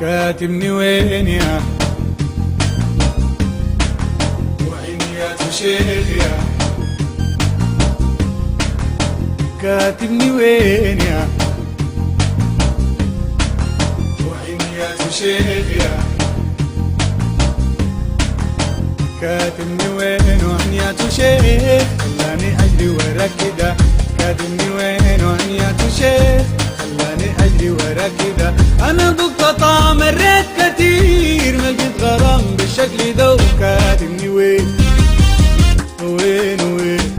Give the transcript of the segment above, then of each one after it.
كاتبني وين يا وعيني يا شيخ يا كاتبني وين يا وعيني يا شيخ يا كاتبني وين وعيني يا شيخ خلاني اجري ورا كده كاتبني وين وعيني يا شيخ خلاني اجري ورا كده انا ضغط طعم مريت كتير ما لقيت غرام بالشكل ده وكاتبني وين وين وين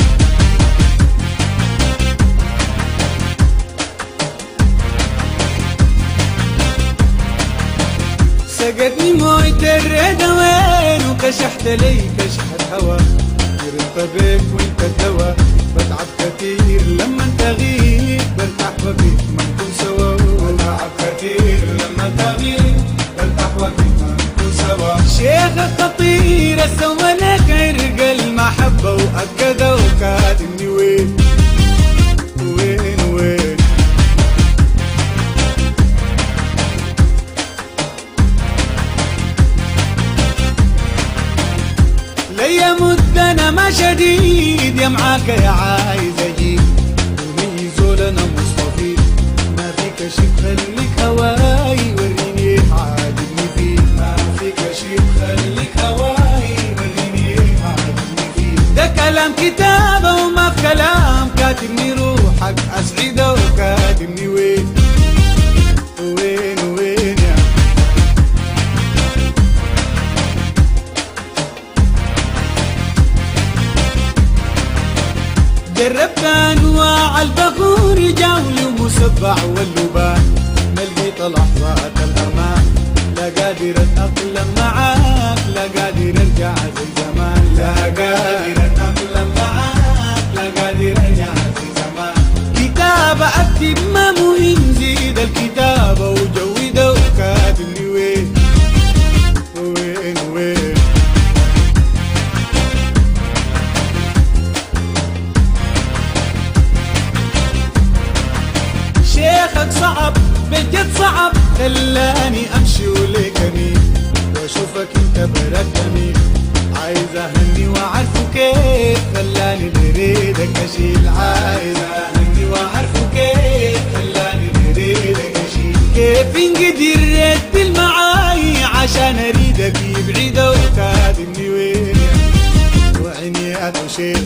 سقتني موية الريدة وين وكشحت لي كشحت هوا كثير بيك وانت الدوا بتعب كتير لما انت غيب برتاح وبيك ما نكون سوا بتعب كتير لما انت غيب برتاح وبيك ما نكون سوا شيخ خطير اسوى لك عرق المحبة وأكده وكاتبني وين وين وين ليا مد انا ما شديد يا معاك يا عايز اجيب ومن يزول انا مصطفيد ما فيك شي خليك هواي وريني عاجبني فيه ما فيك شي خليك هواي وريني عاجبني فيه ده كلام كتابة وما في كلام كاتبني روحك اسعده وكاتبني وين وين وين يا جربت انواع البخور جولي ومسبع واللبان ما لقيت لحظات الامان لا قادر اتاقلم معاك لا قادر ارجع زي زمان لا قادر اتاقلم معاك لا قادر ارجع زي زمان كتابة اكتب ما مهم زيد الكتابة وجودة وكاتبني وين وين وين شيخك صعب بجد صعب خلاني امشي وليكني واشوفك انت بركني عايز اهني واعرفه كيف خلاني بريدك اشيل عايز اهني واعرفه كيف خلاني بريدك اشيل كيف انقدر رد معاي عشان اريدك يبعده وكاتبني وين وعيني يا شيخ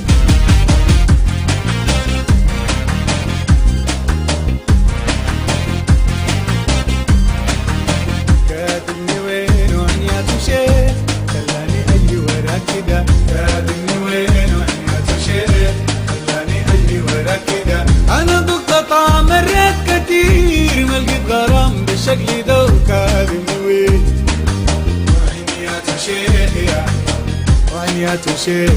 كاتبني وين وعيني يا شيخ خلاني اجري ورا كده كاتبني وين وعيني يا شيخ خلاني اجري ورا كده انا ضغط طعم مريت كتير ما لقيت غرام بالشكل ده وكاتبني وين وعيني يا شيخ يا وعيني يا شيخ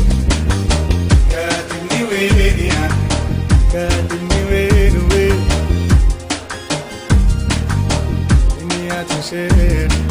كاتبني وين يا كاتبني وين وين وعيني يا شيخ